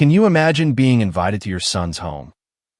Can you imagine being invited to your son's home,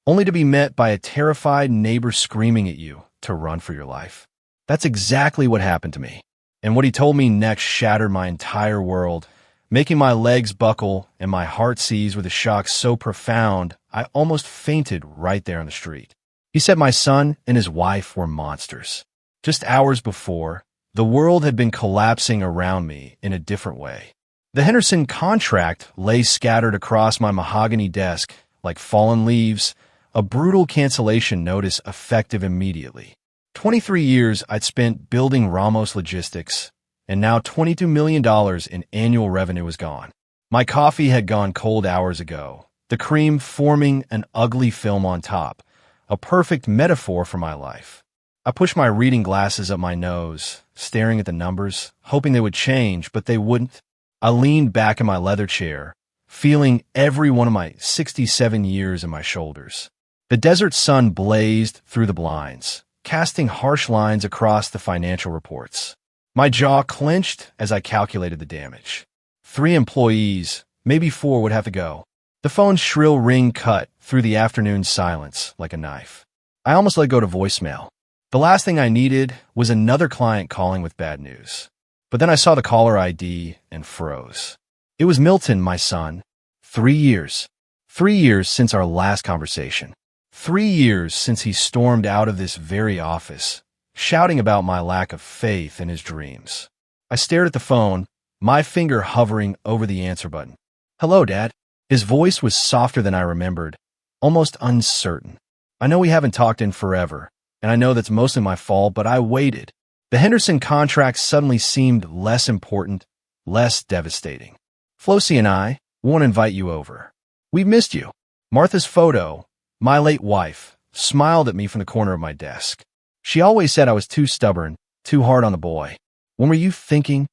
only to be met by a terrified neighbor screaming at you to run for your life? That's exactly what happened to me. And what he told me next shattered my entire world, making my legs buckle and my heart seize with a shock so profound I almost fainted right there on the street. He said my son and his wife were monsters. Just hours before, the world had been collapsing around me in a different way. The Henderson contract lay scattered across my mahogany desk like fallen leaves, a brutal cancellation notice effective immediately. 23 years I'd spent building Ramos Logistics, and now $22 million in annual revenue was gone. My coffee had gone cold hours ago, the cream forming an ugly film on top, a perfect metaphor for my life. I pushed my reading glasses up my nose, staring at the numbers, hoping they would change, but they wouldn't. I leaned back in my leather chair, feeling every one of my 67 years in my shoulders. The desert sun blazed through the blinds, casting harsh lines across the financial reports. My jaw clenched as I calculated the damage. 3 employees, maybe 4 would have to go. The phone's shrill ring cut through the afternoon silence like a knife. I almost let go to voicemail. The last thing I needed was another client calling with bad news. But then I saw the caller ID and froze. It was Milton, my son. 3 years. 3 years since our last conversation. 3 years since he stormed out of this very office, shouting about my lack of faith in his dreams. I stared at the phone, my finger hovering over the answer button. Hello, Dad. His voice was softer than I remembered, almost uncertain. I know we haven't talked in forever, and I know that's mostly my fault, but I waited. The Henderson contract suddenly seemed less important, less devastating. Flossie and I want to invite you over. We've missed you. Martha's photo, my late wife, smiled at me from the corner of my desk. She always said I was too stubborn, too hard on the boy. When were you thinking?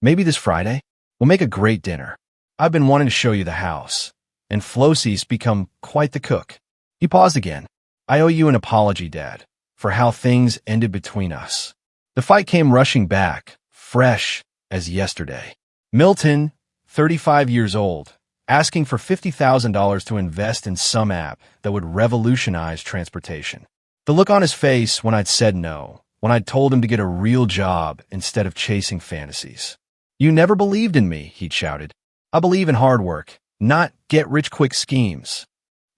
Maybe this Friday? We'll make a great dinner. I've been wanting to show you the house. And Flossie's become quite the cook. He paused again. I owe you an apology, Dad, for how things ended between us. The fight came rushing back, fresh as yesterday. Milton, 35 years old, asking for $50,000 to invest in some app that would revolutionize transportation. The look on his face when I'd said no, when I'd told him to get a real job instead of chasing fantasies. You never believed in me, he'd shouted. I believe in hard work, not get-rich-quick schemes.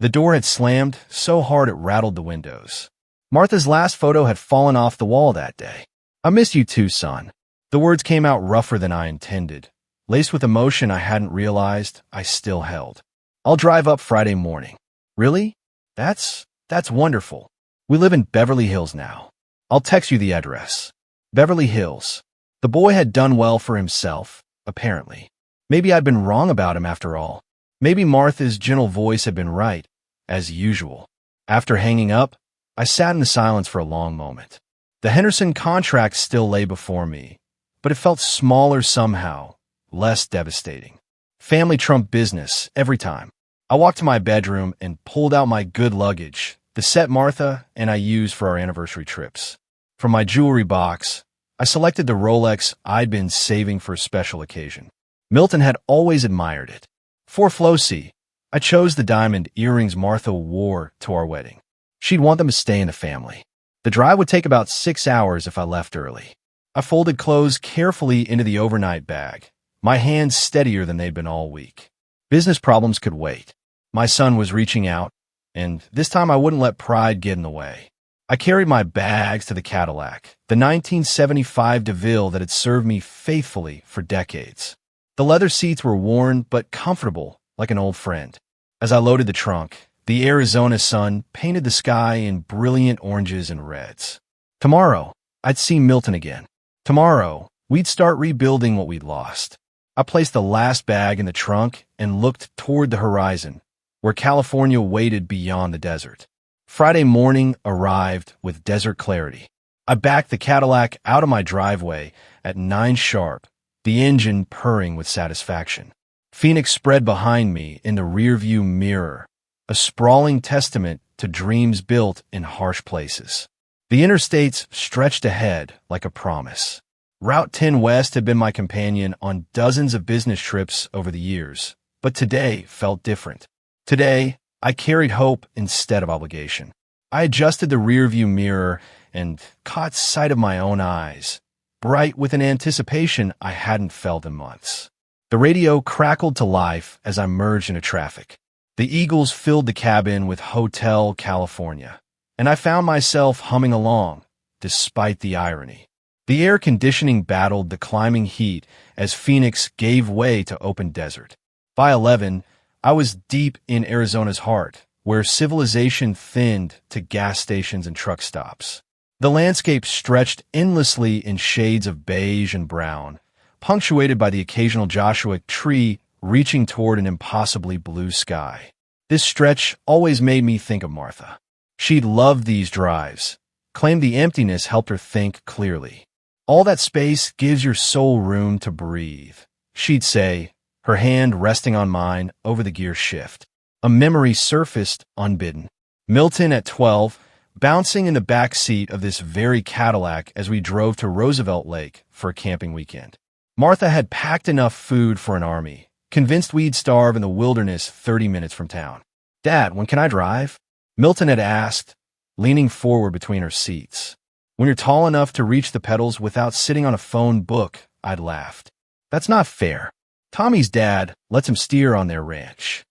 The door had slammed so hard it rattled the windows. Martha's last photo had fallen off the wall that day. I miss you too, son. The words came out rougher than I intended, laced with emotion I hadn't realized I still held. I'll drive up Friday morning. Really? That's wonderful. We live in Beverly Hills now. I'll text you the address. Beverly Hills. The boy had done well for himself, apparently. Maybe I'd been wrong about him after all. Maybe Martha's gentle voice had been right, as usual. After hanging up, I sat in the silence for a long moment. The Henderson contract still lay before me, but it felt smaller somehow, less devastating. Family trumped business every time. I walked to my bedroom and pulled out my good luggage, the set Martha and I used for our anniversary trips. From my jewelry box, I selected the Rolex I'd been saving for a special occasion. Milton had always admired it. For Flossie, I chose the diamond earrings Martha wore to our wedding. She'd want them to stay in the family. The drive would take about 6 hours if I left early. I folded clothes carefully into the overnight bag, my hands steadier than they'd been all week. Business problems could wait. My son was reaching out, and this time I wouldn't let pride get in the way. I carried my bags to the Cadillac, the 1975 DeVille that had served me faithfully for decades. The leather seats were worn but comfortable, like an old friend. As I loaded the trunk, the Arizona sun painted the sky in brilliant oranges and reds. Tomorrow, I'd see Milton again. Tomorrow, we'd start rebuilding what we'd lost. I placed the last bag in the trunk and looked toward the horizon, where California waited beyond the desert. Friday morning arrived with desert clarity. I backed the Cadillac out of my driveway at 9 sharp, the engine purring with satisfaction. Phoenix spread behind me in the rearview mirror, a sprawling testament to dreams built in harsh places. The interstates stretched ahead like a promise. Route 10 West had been my companion on dozens of business trips over the years, But today felt different. Today, I carried hope instead of obligation. I adjusted the rearview mirror and caught sight of my own eyes, bright with an anticipation I hadn't felt in months. The radio crackled to life as I merged into traffic. The Eagles filled the cabin with Hotel California, and I found myself humming along, despite the irony. The air conditioning battled the climbing heat as Phoenix gave way to open desert. By 11, I was deep in Arizona's heart, where civilization thinned to gas stations and truck stops. The landscape stretched endlessly in shades of beige and brown, punctuated by the occasional Joshua tree reaching toward an impossibly blue sky. This stretch always made me think of Martha. She'd loved these drives, claimed the emptiness helped her think clearly. All that space gives your soul room to breathe, she'd say, her hand resting on mine over the gear shift. A memory surfaced unbidden. Milton at 12, bouncing in the back seat of this very Cadillac as we drove to Roosevelt Lake for a camping weekend. Martha had packed enough food for an army, convinced we'd starve in the wilderness 30 minutes from town. "Dad, when can I drive?" Milton had asked, leaning forward between our seats. "When you're tall enough to reach the pedals without sitting on a phone book," I'd laughed. "That's not fair. Tommy's dad lets him steer on their ranch.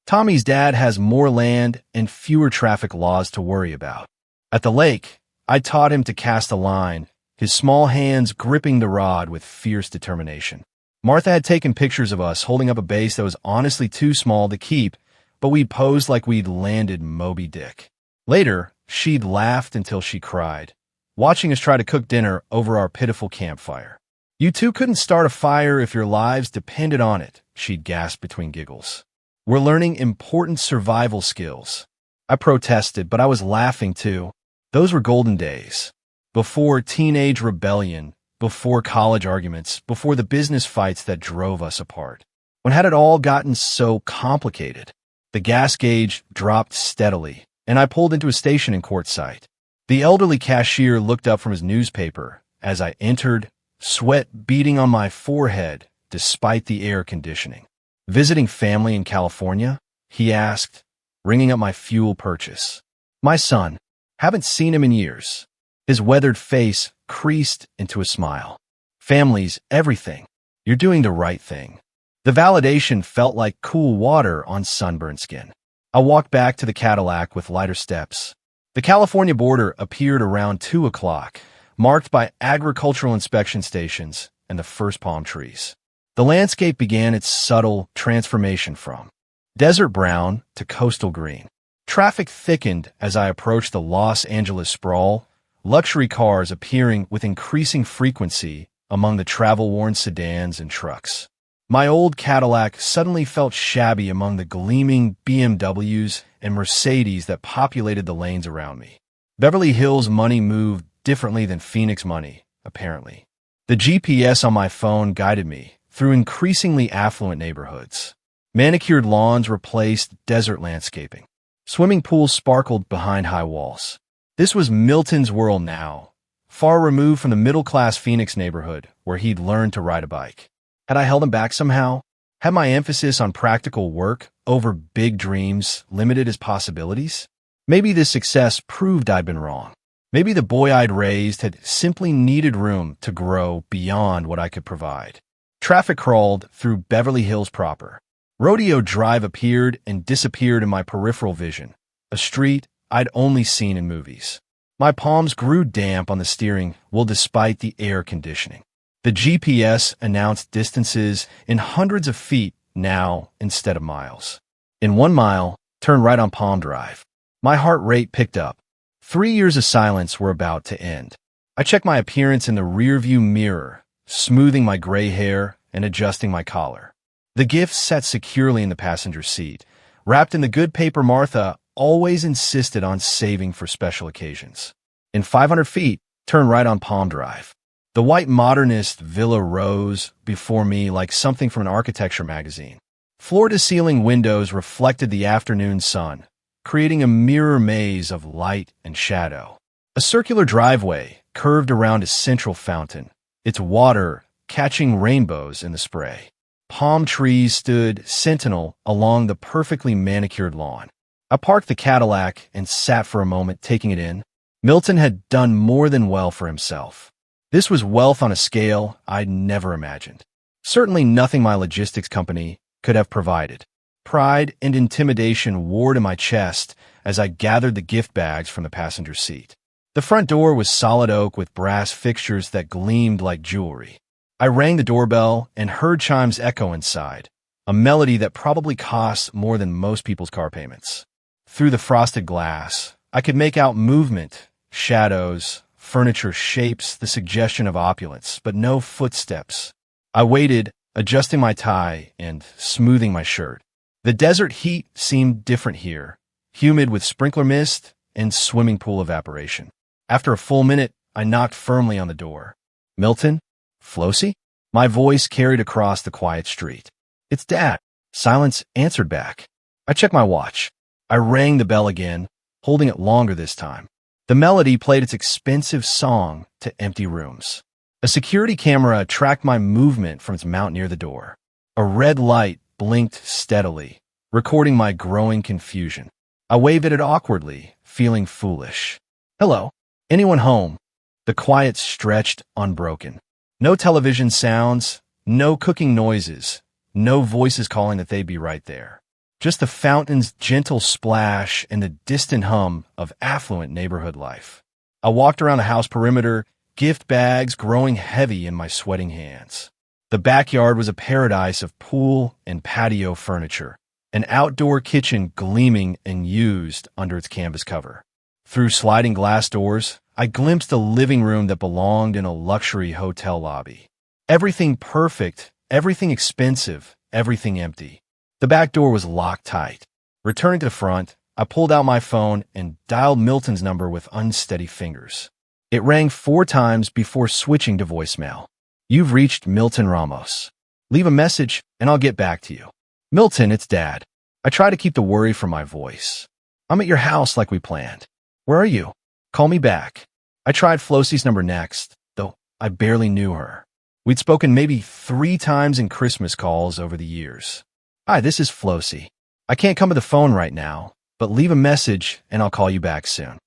Tommy's dad has more land and fewer traffic laws to worry about." At the lake, I taught him to cast a line, his small hands gripping the rod with fierce determination. Martha had taken pictures of us holding up a base that was honestly too small to keep, but we'd posed like we'd landed Moby Dick. Later, she'd laughed until she cried, watching us try to cook dinner over our pitiful campfire. "You two couldn't start a fire if your lives depended on it," she'd gasp between giggles. "We're learning important survival skills." I protested, but I was laughing too. Those were golden days. Before teenage rebellion, before college arguments, before the business fights that drove us apart. When had it all gotten so complicated? The gas gauge dropped steadily, and I pulled into a station in Quartzsite. The elderly cashier looked up from his newspaper as I entered, sweat beading on my forehead despite the air conditioning. "Visiting family in California?" he asked, ringing up my fuel purchase. "My son. Haven't seen him in years." His weathered face creased into a smile. "Family's everything. You're doing the right thing." The validation felt like cool water on sunburned skin. I walked back to the Cadillac with lighter steps. The California border appeared around 2 o'clock, marked by agricultural inspection stations and the first palm trees. The landscape began its subtle transformation from desert brown to coastal green. Traffic thickened as I approached the Los Angeles sprawl, luxury cars appearing with increasing frequency among the travel-worn sedans and trucks. My old Cadillac suddenly felt shabby among the gleaming BMWs and Mercedes that populated the lanes around me. Beverly Hills money moved differently than Phoenix money, apparently. The GPS on my phone guided me through increasingly affluent neighborhoods. Manicured lawns replaced desert landscaping. Swimming pools sparkled behind high walls. This was Milton's world now, far removed from the middle-class Phoenix neighborhood where he'd learned to ride a bike. Had I held him back somehow? Had my emphasis on practical work over big dreams limited his possibilities? Maybe this success proved I'd been wrong. Maybe the boy I'd raised had simply needed room to grow beyond what I could provide. Traffic crawled through Beverly Hills proper. Rodeo Drive appeared and disappeared in my peripheral vision, a street I'd only seen in movies. My palms grew damp on the steering wheel despite the air conditioning. The GPS announced distances in hundreds of feet now instead of miles. In 1 mile, turn right on Palm Drive. My heart rate picked up. 3 years of silence were about to end. I checked my appearance in the rearview mirror, smoothing my gray hair and adjusting my collar. The gift sat securely in the passenger seat, wrapped in the good paper Martha always insisted on saving for special occasions. In 500 feet, turn right on Palm Drive. The white modernist villa rose before me like something from an architecture magazine. Floor-to-ceiling windows reflected the afternoon sun, creating a mirror maze of light and shadow. A circular driveway curved around a central fountain, its water catching rainbows in the spray. Palm trees stood sentinel along the perfectly manicured lawn. I parked the Cadillac and sat for a moment, taking it in. Milton had done more than well for himself. This was wealth on a scale I'd never imagined. Certainly nothing my logistics company could have provided. Pride and intimidation warred in my chest as I gathered the gift bags from the passenger seat. The front door was solid oak with brass fixtures that gleamed like jewelry. I rang the doorbell and heard chimes echo inside, a melody that probably costs more than most people's car payments. Through the frosted glass, I could make out movement, shadows, furniture shapes, the suggestion of opulence, but no footsteps. I waited, adjusting my tie and smoothing my shirt. The desert heat seemed different here, humid with sprinkler mist and swimming pool evaporation. After a full minute, I knocked firmly on the door. Milton? Flossie? My voice carried across the quiet street. It's Dad. Silence answered back. I checked my watch. I rang the bell again, holding it longer this time. The melody played its expensive song to empty rooms. A security camera tracked my movement from its mount near the door. A red light blinked steadily, recording my growing confusion. I waved at it awkwardly, feeling foolish. Hello? Anyone home? The quiet stretched unbroken. No television sounds, no cooking noises, no voices calling that they'd be right there. Just the fountain's gentle splash and the distant hum of affluent neighborhood life. I walked around the house perimeter, gift bags growing heavy in my sweating hands. The backyard was a paradise of pool and patio furniture, an outdoor kitchen gleaming and used under its canvas cover. Through sliding glass doors, I glimpsed a living room that belonged in a luxury hotel lobby. Everything perfect, everything expensive, everything empty. The back door was locked tight. Returning to the front, I pulled out my phone and dialed Milton's number with unsteady fingers. It rang 4 times before switching to voicemail. You've reached Milton Ramos. Leave a message and I'll get back to you. Milton, it's Dad. I try to keep the worry from my voice. I'm at your house like we planned. Where are you? Call me back. I tried Flossie's number next, though I barely knew her. We'd spoken maybe 3 times in Christmas calls over the years. Hi, this is Flossie. I can't come to the phone right now, but leave a message and I'll call you back soon.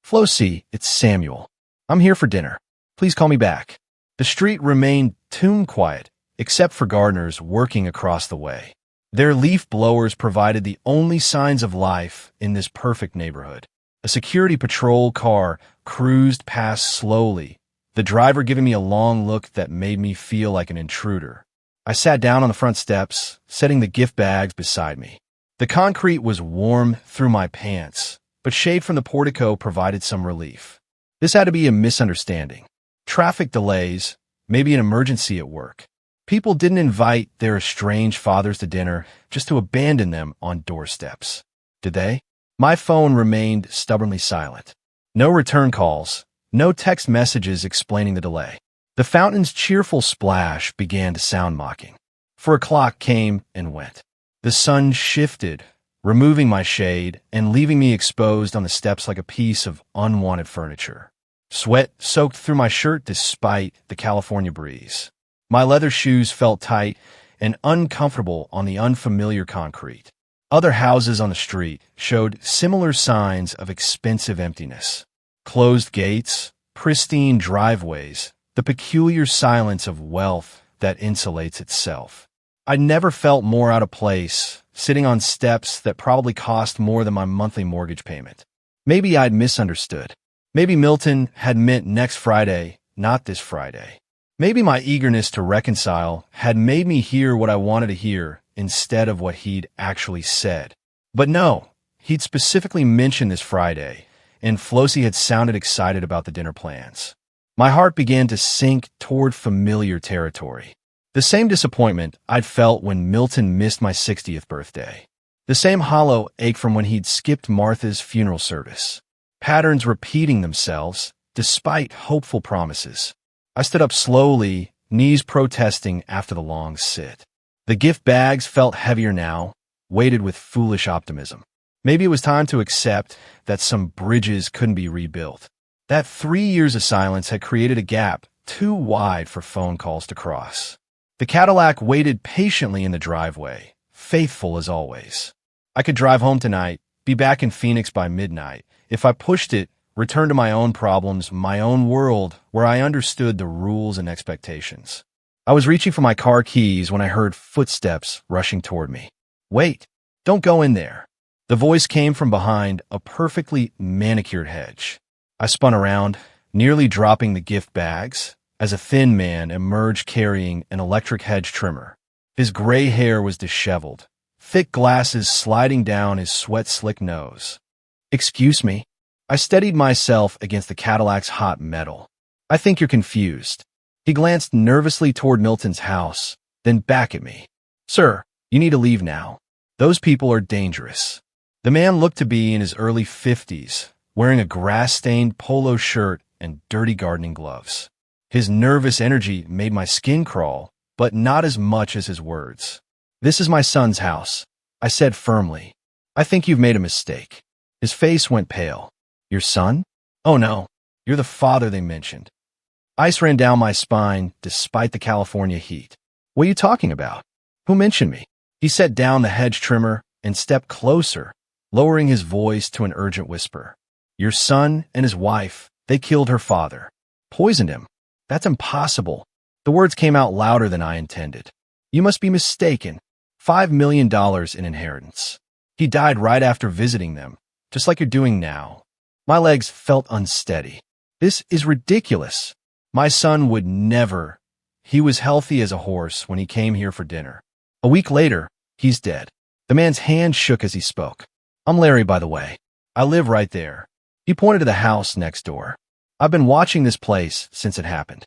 Flossie, it's Samuel. I'm here for dinner. Please call me back. The street remained tomb quiet, except for gardeners working across the way. Their leaf blowers provided the only signs of life in this perfect neighborhood. A security patrol car cruised past slowly, the driver giving me a long look that made me feel like an intruder. I sat down on the front steps, setting the gift bags beside me. The concrete was warm through my pants, but shade from the portico provided some relief. This had to be a misunderstanding. Traffic delays, maybe an emergency at work. People didn't invite their estranged fathers to dinner just to abandon them on doorsteps. Did they? My phone remained stubbornly silent. No return calls, no text messages explaining the delay. The fountain's cheerful splash began to sound mocking. 4 o'clock came and went. The sun shifted, removing my shade and leaving me exposed on the steps like a piece of unwanted furniture. Sweat soaked through my shirt despite the California breeze. My leather shoes felt tight and uncomfortable on the unfamiliar concrete. Other houses on the street showed similar signs of expensive emptiness. Closed gates, pristine driveways, the peculiar silence of wealth that insulates itself. I never felt more out of place, sitting on steps that probably cost more than my monthly mortgage payment. Maybe I'd misunderstood. Maybe Milton had meant next Friday, not this Friday. Maybe my eagerness to reconcile had made me hear what I wanted to hear instead of what he'd actually said. But no, he'd specifically mentioned this Friday, and Flossie had sounded excited about the dinner plans. My heart began to sink toward familiar territory. The same disappointment I'd felt when Milton missed my 60th birthday. The same hollow ache from when he'd skipped Martha's funeral service. Patterns repeating themselves, despite hopeful promises. I stood up slowly, knees protesting after the long sit. The gift bags felt heavier now, weighted with foolish optimism. Maybe it was time to accept that some bridges couldn't be rebuilt. That 3 years of silence had created a gap too wide for phone calls to cross. The Cadillac waited patiently in the driveway, faithful as always. I could drive home tonight, be back in Phoenix by midnight. If I pushed it, return to my own problems, my own world, where I understood the rules and expectations. I was reaching for my car keys when I heard footsteps rushing toward me. Wait, don't go in there. The voice came from behind a perfectly manicured hedge. I spun around, nearly dropping the gift bags, as a thin man emerged carrying an electric hedge trimmer. His gray hair was disheveled, thick glasses sliding down his sweat-slick nose. Excuse me. I steadied myself against the Cadillac's hot metal. I think you're confused. He glanced nervously toward Milton's house, then back at me. Sir, you need to leave now. Those people are dangerous. The man looked to be in his early 50s, wearing a grass-stained polo shirt and dirty gardening gloves. His nervous energy made my skin crawl, but not as much as his words. This is my son's house, I said firmly. I think you've made a mistake. His face went pale. Your son? Oh no, you're the father they mentioned. Ice ran down my spine despite the California heat. What are you talking about? Who mentioned me? He set down the hedge trimmer and stepped closer, lowering his voice to an urgent whisper. Your son and his wife, they killed her father. Poisoned him. That's impossible. The words came out louder than I intended. You must be mistaken. $5 million in inheritance. He died right after visiting them, just like you're doing now. My legs felt unsteady. This is ridiculous. My son would never. He was healthy as a horse when he came here for dinner. A week later, he's dead. The man's hand shook as he spoke. I'm Larry, by the way. I live right there. He pointed to the house next door. I've been watching this place since it happened.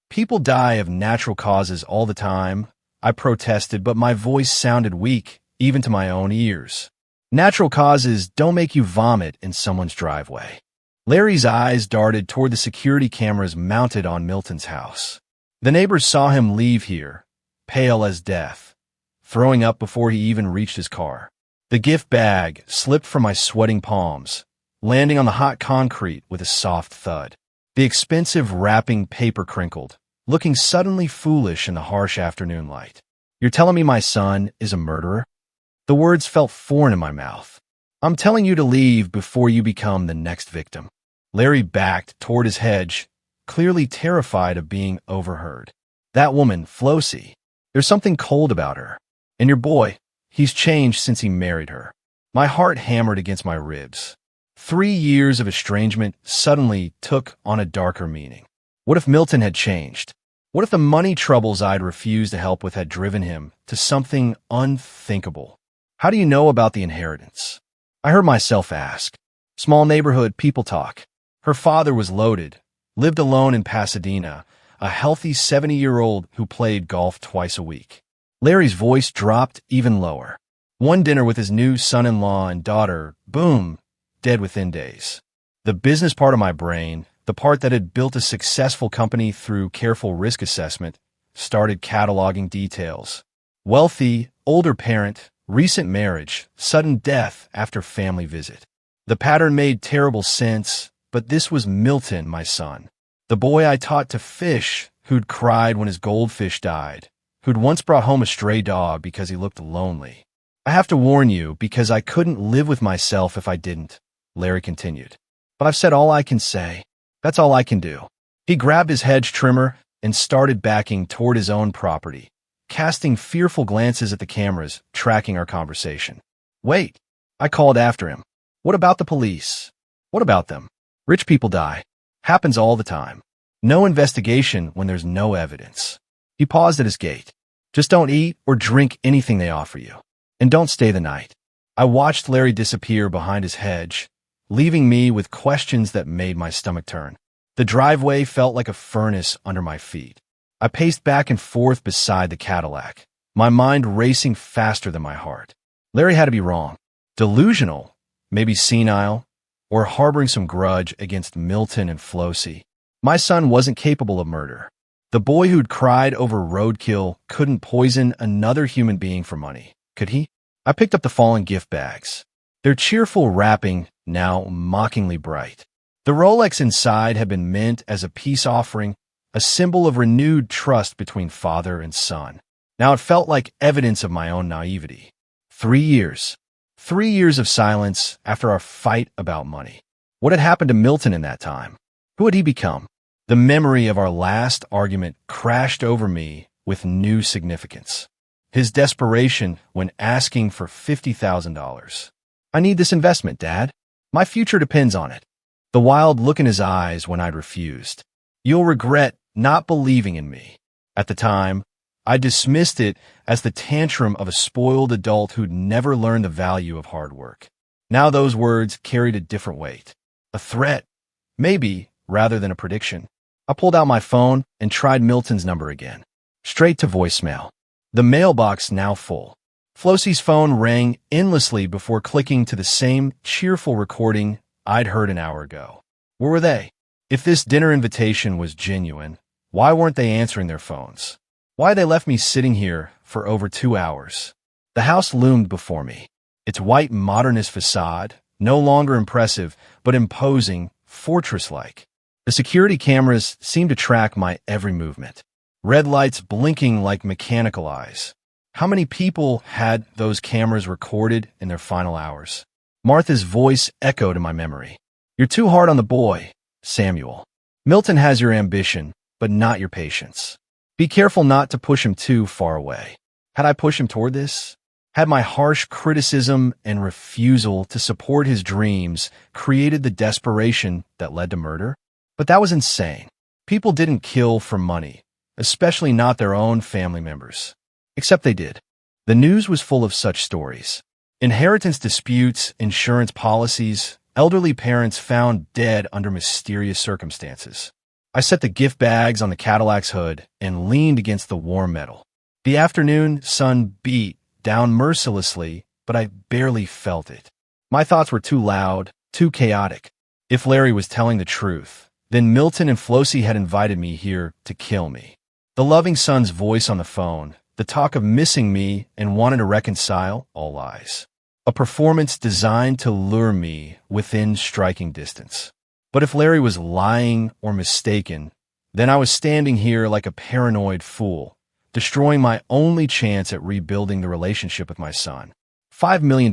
People die of natural causes all the time, I protested, but my voice sounded weak, even to my own ears. Natural causes don't make you vomit in someone's driveway. Larry's eyes darted toward the security cameras mounted on Milton's house. The neighbors saw him leave here, pale as death, throwing up before he even reached his car. The gift bag slipped from my sweating palms, landing on the hot concrete with a soft thud. The expensive wrapping paper crinkled, looking suddenly foolish in the harsh afternoon light. You're telling me my son is a murderer? The words felt foreign in my mouth. I'm telling you to leave before you become the next victim. Larry backed toward his hedge, clearly terrified of being overheard. That woman, Flossie, there's something cold about her. And your boy, he's changed since he married her. My heart hammered against my ribs. 3 years of estrangement suddenly took on a darker meaning. What if Milton had changed? What if the money troubles I'd refused to help with had driven him to something unthinkable? How do you know about the inheritance? I heard myself ask. Small neighborhood people talk. Her father was loaded, lived alone in Pasadena, a healthy 70-year-old who played golf twice a week. Larry's voice dropped even lower. One dinner with his new son-in-law and daughter, boom, dead within days. The business part of my brain, the part that had built a successful company through careful risk assessment, started cataloging details. Wealthy, older parent, recent marriage, sudden death after family visit. The pattern made terrible sense, but this was Milton, my son. The boy I taught to fish, who'd cried when his goldfish died, who'd once brought home a stray dog because he looked lonely. I have to warn you because I couldn't live with myself if I didn't, Larry continued. But I've said all I can say. That's all I can do. He grabbed his hedge trimmer and started backing toward his own property, casting fearful glances at the cameras, tracking our conversation. Wait, I called after him. What about the police? What about them? Rich people die. Happens all the time. No investigation when there's no evidence. He paused at his gate. Just don't eat or drink anything they offer you. And don't stay the night. I watched Larry disappear behind his hedge, leaving me with questions that made my stomach turn. The driveway felt like a furnace under my feet. I paced back and forth beside the Cadillac, my mind racing faster than my heart. Larry had to be wrong. Delusional, maybe senile, or harboring some grudge against Milton and Flossie. My son wasn't capable of murder. The boy who'd cried over roadkill couldn't poison another human being for money, could he? I picked up the fallen gift bags. Their cheerful wrapping now mockingly bright. The Rolex inside had been meant as a peace offering, a symbol of renewed trust between father and son. Now it felt like evidence of my own naivety. 3 years. 3 years of silence after our fight about money. What had happened to Milton in that time? Who had he become? The memory of our last argument crashed over me with new significance. His desperation when asking for $50,000. I need this investment, Dad. My future depends on it. The wild look in his eyes when I'd refused. You'll regret not believing in me. At the time, I dismissed it as the tantrum of a spoiled adult who'd never learned the value of hard work. Now those words carried a different weight. A threat, maybe, rather than a prediction. I pulled out my phone and tried Milton's number again. Straight to voicemail. The mailbox now full. Flosie's phone rang endlessly before clicking to the same cheerful recording I'd heard an hour ago. Where were they? If this dinner invitation was genuine, why weren't they answering their phones? Why they left me sitting here for over 2 hours? The house loomed before me. Its white modernist facade, no longer impressive, but imposing, fortress-like. The security cameras seemed to track my every movement. Red lights blinking like mechanical eyes. How many people had those cameras recorded in their final hours? Martha's voice echoed in my memory. You're too hard on the boy, Samuel. Milton has your ambition, but not your patience. Be careful not to push him too far away. Had I pushed him toward this? Had my harsh criticism and refusal to support his dreams created the desperation that led to murder? But that was insane. People didn't kill for money, especially not their own family members. Except they did. The news was full of such stories. Inheritance disputes, insurance policies, elderly parents found dead under mysterious circumstances. I set the gift bags on the Cadillac's hood and leaned against the warm metal. The afternoon sun beat down mercilessly, but I barely felt it. My thoughts were too loud, too chaotic. If Larry was telling the truth, then Milton and Flosie had invited me here to kill me. The loving son's voice on the phone, the talk of missing me and wanting to reconcile, all lies. A performance designed to lure me within striking distance. But if Larry was lying or mistaken, then I was standing here like a paranoid fool, destroying my only chance at rebuilding the relationship with my son. $5 million.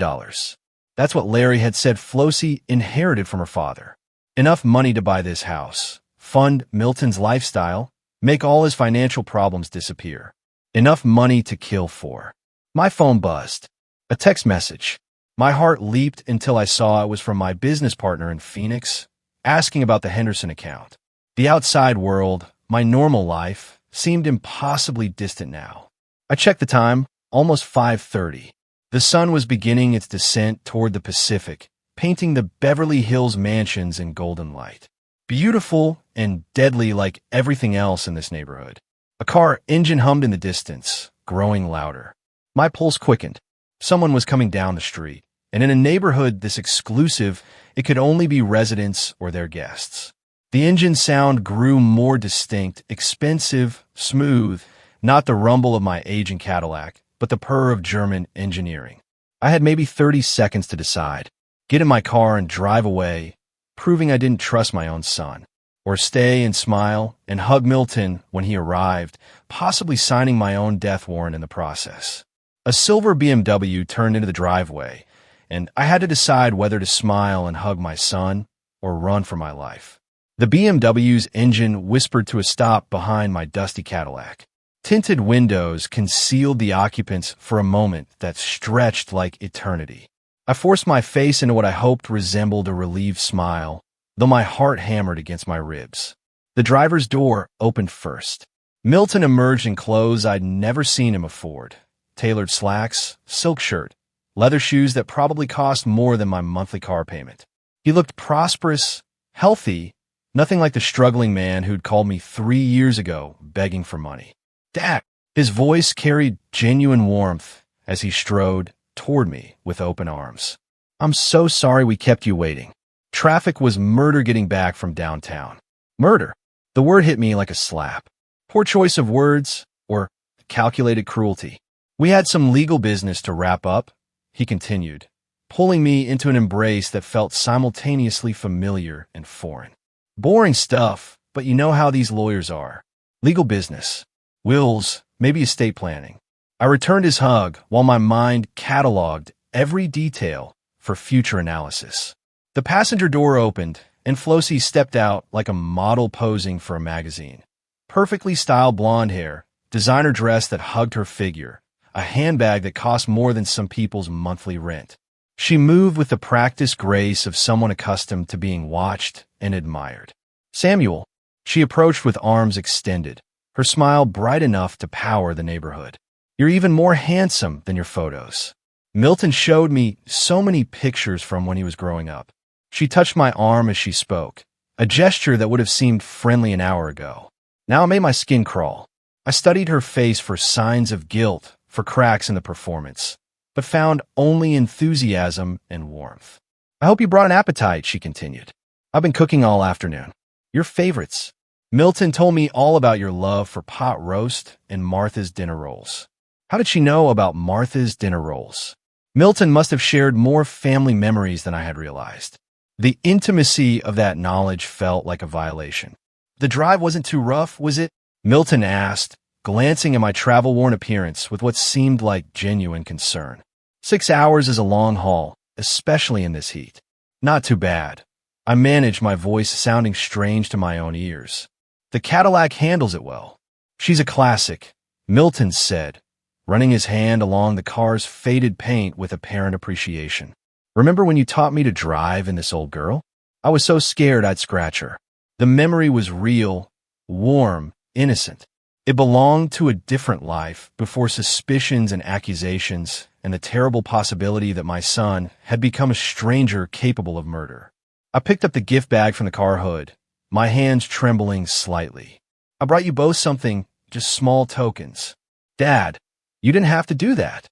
That's what Larry had said Flosie inherited from her father. Enough money to buy this house, fund Milton's lifestyle, make all his financial problems disappear. Enough money to kill for. My phone buzzed. A text message. My heart leaped until I saw it was from my business partner in Phoenix, asking about the Henderson account. The outside world, my normal life, seemed impossibly distant now. I checked the time, almost 5:30. The sun was beginning its descent toward the Pacific, painting the Beverly Hills mansions in golden light. Beautiful and deadly like everything else in this neighborhood. A car engine hummed in the distance, growing louder. My pulse quickened. Someone was coming down the street, and in a neighborhood this exclusive, it could only be residents or their guests. The engine sound grew more distinct, expensive, smooth, not the rumble of my aging Cadillac, but the purr of German engineering. I had maybe 30 seconds to decide. Get in my car and drive away, proving I didn't trust my own son. Or stay and smile and hug Milton when he arrived, possibly signing my own death warrant in the process. A silver BMW turned into the driveway, and I had to decide whether to smile and hug my son or run for my life. The BMW's engine whispered to a stop behind my dusty Cadillac. Tinted windows concealed the occupants for a moment that stretched like eternity. I forced my face into what I hoped resembled a relieved smile, though my heart hammered against my ribs. The driver's door opened first. Milton emerged in clothes I'd never seen him afford. Tailored slacks, silk shirt, leather shoes that probably cost more than my monthly car payment. He looked prosperous, healthy, nothing like the struggling man who'd called me 3 years ago begging for money. Dad! His voice carried genuine warmth as he strode toward me with open arms. I'm so sorry we kept you waiting. Traffic was murder getting back from downtown. Murder. The word hit me like a slap. Poor choice of words, or calculated cruelty. We had some legal business to wrap up, he continued, pulling me into an embrace that felt simultaneously familiar and foreign. Boring stuff, but you know how these lawyers are. Legal business. Wills, maybe estate planning. I returned his hug while my mind cataloged every detail for future analysis. The passenger door opened, and Flossie stepped out like a model posing for a magazine. Perfectly styled blonde hair, designer dress that hugged her figure, a handbag that cost more than some people's monthly rent. She moved with the practiced grace of someone accustomed to being watched and admired. Samuel, she approached with arms extended, her smile bright enough to power the neighborhood. You're even more handsome than your photos. Milton showed me so many pictures from when he was growing up. She touched my arm as she spoke, a gesture that would have seemed friendly an hour ago. Now it made my skin crawl. I studied her face for signs of guilt, for cracks in the performance, but found only enthusiasm and warmth. I hope you brought an appetite, she continued. I've been cooking all afternoon. Your favorites. Milton told me all about your love for pot roast and Martha's dinner rolls. How did she know about Martha's dinner rolls? Milton must have shared more family memories than I had realized. The intimacy of that knowledge felt like a violation. The drive wasn't too rough, was it? Milton asked, glancing at my travel-worn appearance with what seemed like genuine concern. 6 hours is a long haul, especially in this heat. Not too bad. I managed, my voice sounding strange to my own ears. The Cadillac handles it well. She's a classic, Milton said, running his hand along the car's faded paint with apparent appreciation. Remember when you taught me to drive in this old girl? I was so scared I'd scratch her. The memory was real, warm, innocent. It belonged to a different life before suspicions and accusations and the terrible possibility that my son had become a stranger capable of murder. I picked up the gift bag from the car hood, my hands trembling slightly. I brought you both something, just small tokens. Dad, you didn't have to do that.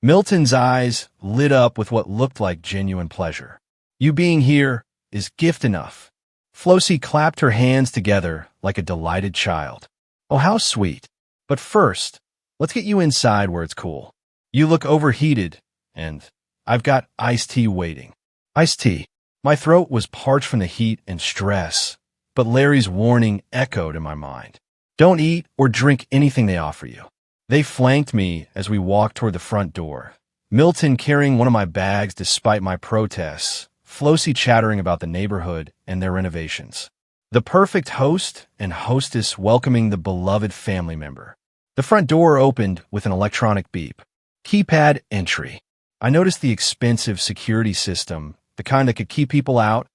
Milton's eyes lit up with what looked like genuine pleasure. You being here is gift enough. Flossie clapped her hands together like a delighted child. Oh, how sweet. But first, let's get you inside where it's cool. You look overheated, and I've got iced tea waiting. Iced tea. My throat was parched from the heat and stress, but Larry's warning echoed in my mind. Don't eat or drink anything they offer you. They flanked me as we walked toward the front door, Milton carrying one of my bags despite my protests, Flossie chattering about the neighborhood and their renovations. The perfect host and hostess welcoming the beloved family member. The front door opened with an electronic beep. Keypad entry. I noticed the expensive security system, the kind that could keep people out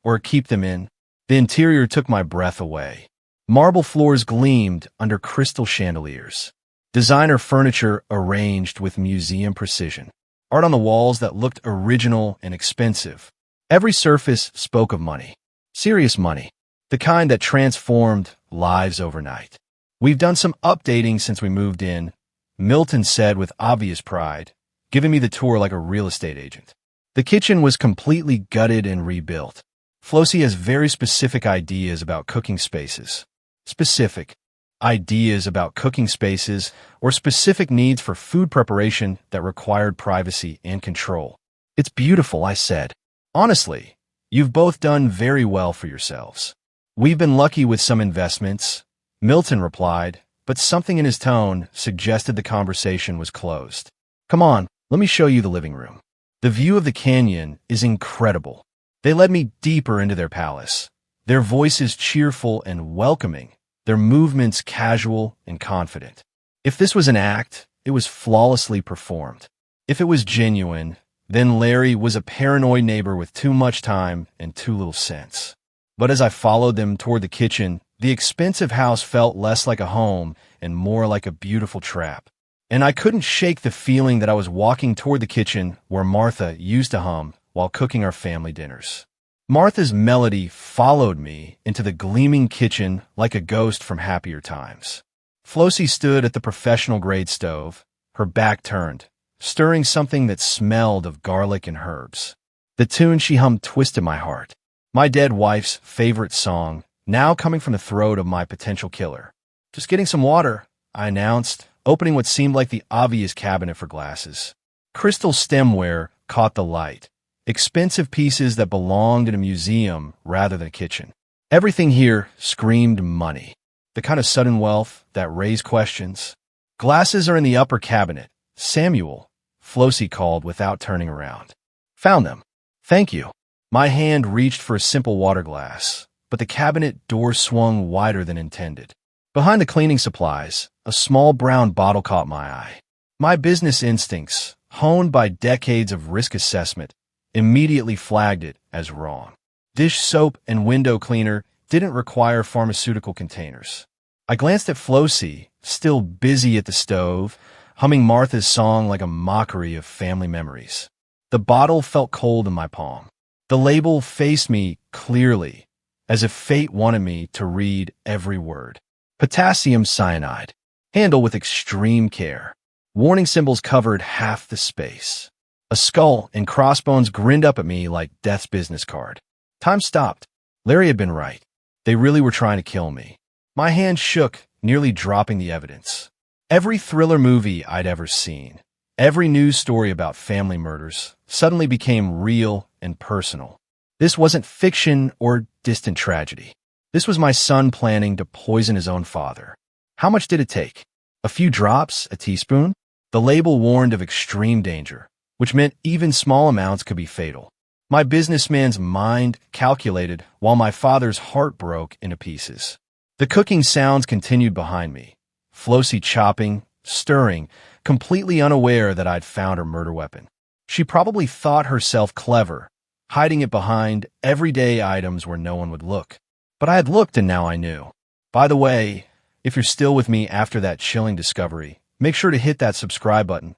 or keep them in. The interior took my breath away. Marble floors gleamed under crystal chandeliers. Designer furniture arranged with museum precision. Art on the walls that looked original and expensive. Every surface spoke of money. Serious money. The kind that transformed lives overnight. We've done some updating since we moved in, Milton said with obvious pride, giving me the tour like a real estate agent. The kitchen was completely gutted and rebuilt. Flossie has very specific ideas about cooking spaces. Specific ideas about cooking spaces or specific needs for food preparation that required privacy and control. It's beautiful, I said. Honestly, you've both done very well for yourselves. We've been lucky with some investments, Milton replied, but something in his tone suggested the conversation was closed. Come on, let me show you the living room. The view of the canyon is incredible. They led me deeper into their palace, their voices cheerful and welcoming, their movements casual and confident. If this was an act, it was flawlessly performed. If it was genuine, then Larry was a paranoid neighbor with too much time and too little sense. But as I followed them toward the kitchen, the expensive house felt less like a home and more like a beautiful trap. And I couldn't shake the feeling that I was walking toward the kitchen where Martha used to hum while cooking our family dinners. Martha's melody followed me into the gleaming kitchen like a ghost from happier times. Flossie stood at the professional-grade stove, her back turned, stirring something that smelled of garlic and herbs. The tune she hummed twisted my heart. My dead wife's favorite song, now coming from the throat of my potential killer. Just getting some water, I announced, opening what seemed like the obvious cabinet for glasses. Crystal stemware caught the light. Expensive pieces that belonged in a museum rather than a kitchen. Everything here screamed money. The kind of sudden wealth that raise questions. Glasses are in the upper cabinet. Samuel, Flossie called without turning around. Found them. Thank you. My hand reached for a simple water glass, but the cabinet door swung wider than intended. Behind the cleaning supplies, a small brown bottle caught my eye. My business instincts, honed by decades of risk assessment, immediately flagged it as wrong. Dish soap and window cleaner didn't require pharmaceutical containers. I glanced at Flossie, still busy at the stove, humming Martha's song like a mockery of family memories. The bottle felt cold in my palm. The label faced me clearly, as if fate wanted me to read every word. Potassium cyanide. Handle with extreme care. Warning symbols covered half the space. A skull and crossbones grinned up at me like death's business card. Time stopped. Larry had been right. They really were trying to kill me. My hand shook, nearly dropping the evidence. Every thriller movie I'd ever seen, every news story about family murders, suddenly became real and personal. This wasn't fiction or distant tragedy. This was my son planning to poison his own father. How much did it take? A few drops? A teaspoon? The label warned of extreme danger, which meant even small amounts could be fatal. My businessman's mind calculated while my father's heart broke into pieces. The cooking sounds continued behind me. Flossie chopping, stirring, completely unaware that I'd found her murder weapon. She probably thought herself clever, hiding it behind everyday items where no one would look. But I had looked and now I knew. By the way, if you're still with me after that chilling discovery, make sure to hit that subscribe button.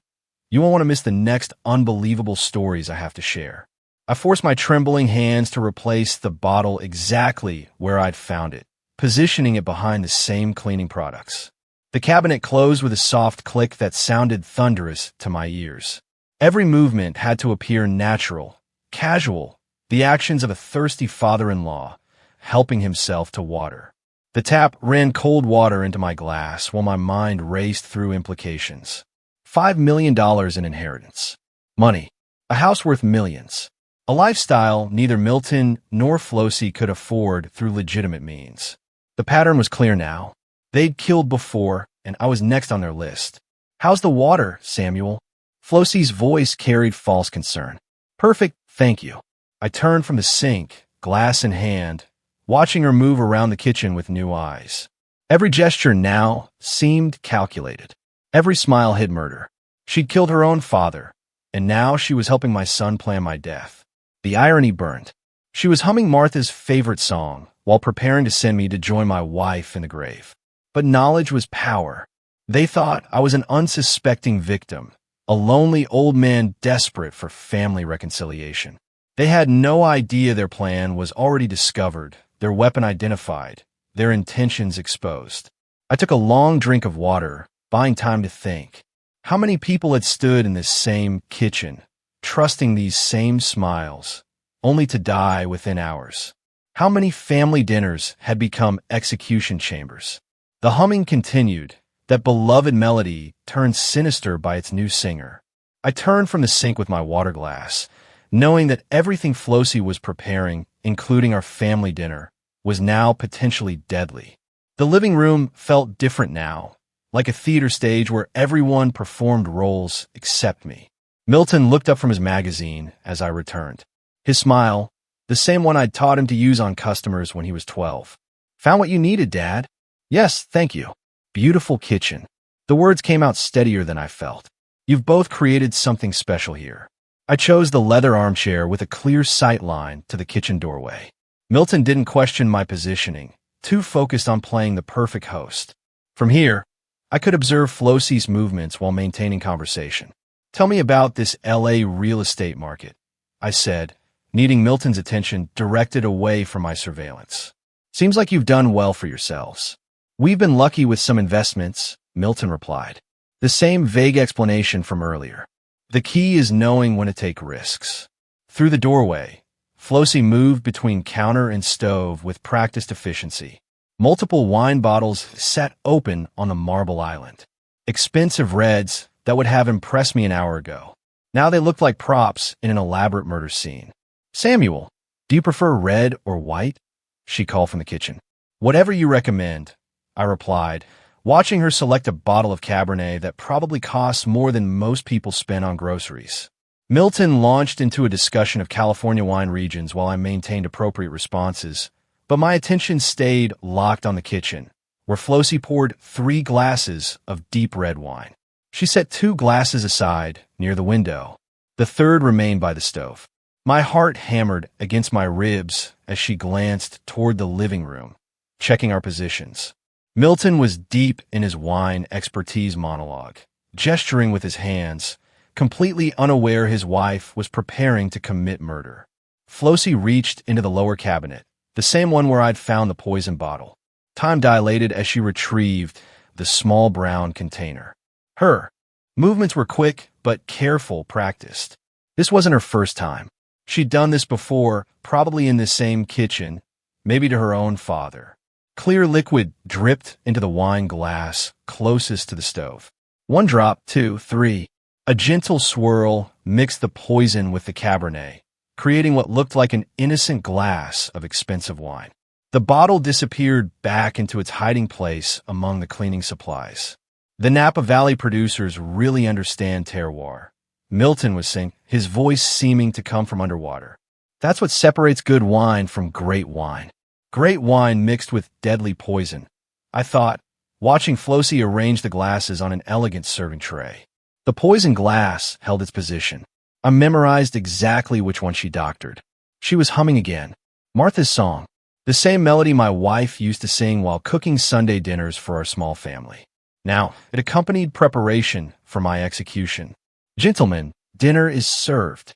You won't want to miss the next unbelievable stories I have to share. I forced my trembling hands to replace the bottle exactly where I'd found it, positioning it behind the same cleaning products. The cabinet closed with a soft click that sounded thunderous to my ears. Every movement had to appear natural, casual, the actions of a thirsty father-in-law, helping himself to water. The tap ran cold water into my glass while my mind raced through implications. $5 million in inheritance. Money. A house worth millions. A lifestyle neither Milton nor Flossie could afford through legitimate means. The pattern was clear now. They'd killed before, and I was next on their list. How's the water, Samuel? Flossie's voice carried false concern. Perfect, thank you. I turned from the sink, glass in hand, watching her move around the kitchen with new eyes. Every gesture now seemed calculated. Every smile hid murder. She'd killed her own father, and now she was helping my son plan my death. The irony burned. She was humming Martha's favorite song while preparing to send me to join my wife in the grave. But knowledge was power. They thought I was an unsuspecting victim, a lonely old man desperate for family reconciliation. They had no idea their plan was already discovered, their weapon identified, their intentions exposed. I took a long drink of water, buying time to think. How many people had stood in this same kitchen, trusting these same smiles, only to die within hours? How many family dinners had become execution chambers? The humming continued, that beloved melody turned sinister by its new singer. I turned from the sink with my water glass, knowing that everything Flossie was preparing, including our family dinner, was now potentially deadly. The living room felt different now, like a theater stage where everyone performed roles except me. Milton looked up from his magazine as I returned. His smile, the same one I'd taught him to use on customers when he was 12. Found what you needed, Dad? Yes, thank you. Beautiful kitchen. The words came out steadier than I felt. You've both created something special here. I chose the leather armchair with a clear sight line to the kitchen doorway. Milton didn't question my positioning, too focused on playing the perfect host. From here, I could observe Flossie's movements while maintaining conversation. Tell me about this LA real estate market, I said, needing Milton's attention directed away from my surveillance. Seems like you've done well for yourselves. We've been lucky with some investments, Milton replied. The same vague explanation from earlier. The key is knowing when to take risks. Through the doorway, Flossie moved between counter and stove with practiced efficiency. Multiple wine bottles sat open on the marble island. Expensive reds that would have impressed me an hour ago. Now they looked like props in an elaborate murder scene. Samuel, do you prefer red or white? She called from the kitchen. Whatever you recommend, I replied, watching her select a bottle of Cabernet that probably costs more than most people spend on groceries. Milton launched into a discussion of California wine regions while I maintained appropriate responses, but my attention stayed locked on the kitchen, where Flossie poured 3 glasses of deep red wine. She set 2 glasses aside near the window. The third remained by the stove. My heart hammered against my ribs as she glanced toward the living room, checking our positions. Milton was deep in his wine expertise monologue, gesturing with his hands, completely unaware his wife was preparing to commit murder. Flossie reached into the lower cabinet, the same one where I'd found the poison bottle. Time dilated as she retrieved the small brown container. Her movements were quick but careful, practiced. This wasn't her first time. She'd done this before, probably in the same kitchen, maybe to her own father. Clear liquid dripped into the wine glass closest to the stove. 1 drop, 2, 3. A gentle swirl mixed the poison with the Cabernet, creating what looked like an innocent glass of expensive wine. The bottle disappeared back into its hiding place among the cleaning supplies. The Napa Valley producers really understand terroir, Milton was saying, his voice seeming to come from underwater. That's what separates good wine from great wine. Great wine mixed with deadly poison, I thought, watching Flossie arrange the glasses on an elegant serving tray. The poison glass held its position. I memorized exactly which one she doctored. She was humming again. Martha's song. The same melody my wife used to sing while cooking Sunday dinners for our small family. Now, it accompanied preparation for my execution. Gentlemen, dinner is served.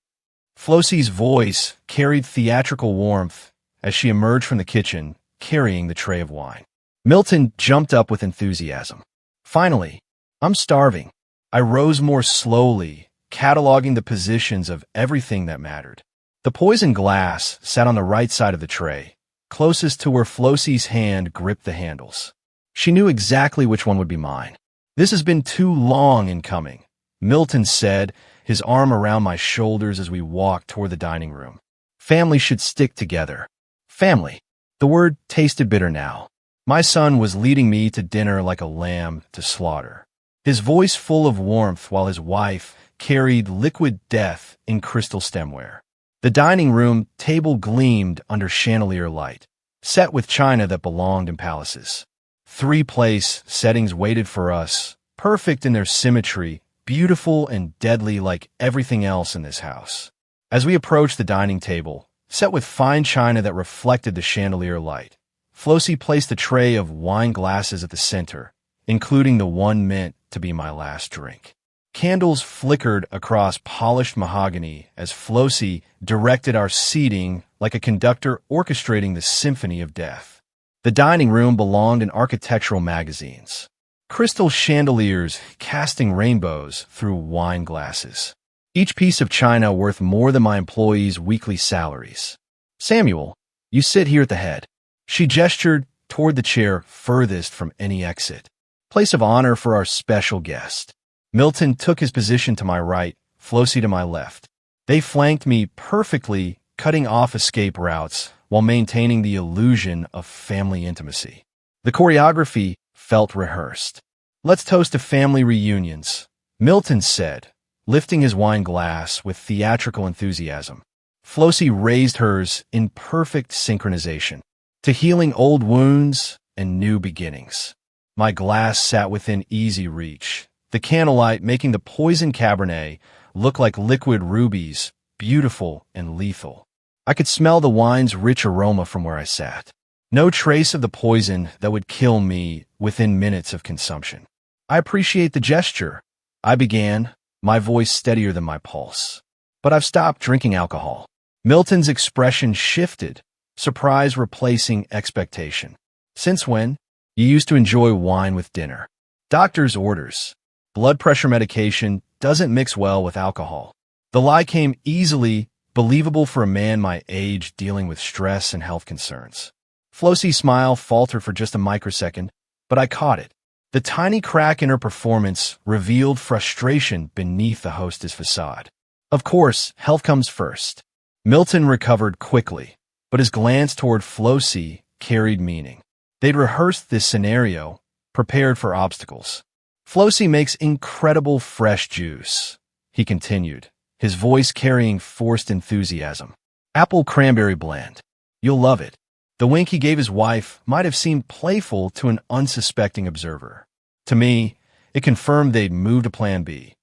Flossie's voice carried theatrical warmth as she emerged from the kitchen, carrying the tray of wine. Milton jumped up with enthusiasm. Finally, I'm starving. I rose more slowly, cataloging the positions of everything that mattered. The poison glass sat on the right side of the tray, closest to where Flossie's hand gripped the handles. She knew exactly which one would be mine. This has been too long in coming, Milton said, his arm around my shoulders as we walked toward the dining room. Family should stick together. Family. The word tasted bitter now. My son was leading me to dinner like a lamb to slaughter, his voice full of warmth while his wife carried liquid death in crystal stemware. The dining room table gleamed under chandelier light, set with china that belonged in palaces. 3-place settings waited for us, perfect in their symmetry, beautiful and deadly like everything else in this house. As we approached the dining table, set with fine china that reflected the chandelier light, Flossie placed a tray of wine glasses at the center, including the one meant to be my last drink. Candles flickered across polished mahogany as Flossie directed our seating like a conductor orchestrating the symphony of death. The dining room belonged in architectural magazines. Crystal chandeliers casting rainbows through wine glasses. Each piece of china worth more than my employees' weekly salaries. Samuel, you sit here at the head. She gestured toward the chair furthest from any exit. Place of honor for our special guest. Milton took his position to my right, Flossie to my left. They flanked me perfectly, cutting off escape routes while maintaining the illusion of family intimacy. The choreography felt rehearsed. Let's toast to family reunions, Milton said, lifting his wine glass with theatrical enthusiasm. Flossie raised hers in perfect synchronization. To healing old wounds and new beginnings. My glass sat within easy reach, the candlelight making the poison Cabernet look like liquid rubies, beautiful and lethal. I could smell the wine's rich aroma from where I sat. No trace of the poison that would kill me within minutes of consumption. I appreciate the gesture, I began, my voice steadier than my pulse. But I've stopped drinking alcohol. Milton's expression shifted, surprise replacing expectation. Since when? You used to enjoy wine with dinner. Doctor's orders. Blood pressure medication doesn't mix well with alcohol. The lie came easily, believable for a man my age dealing with stress and health concerns. Flossie's smile faltered for just a microsecond, but I caught it. The tiny crack in her performance revealed frustration beneath the hostess facade. Of course, health comes first. Milton recovered quickly, but his glance toward Flossie carried meaning. They'd rehearsed this scenario, prepared for obstacles. Flossie makes incredible fresh juice, he continued, his voice carrying forced enthusiasm. Apple cranberry blend. You'll love it. The wink he gave his wife might have seemed playful to an unsuspecting observer. To me, it confirmed they'd moved to Plan B.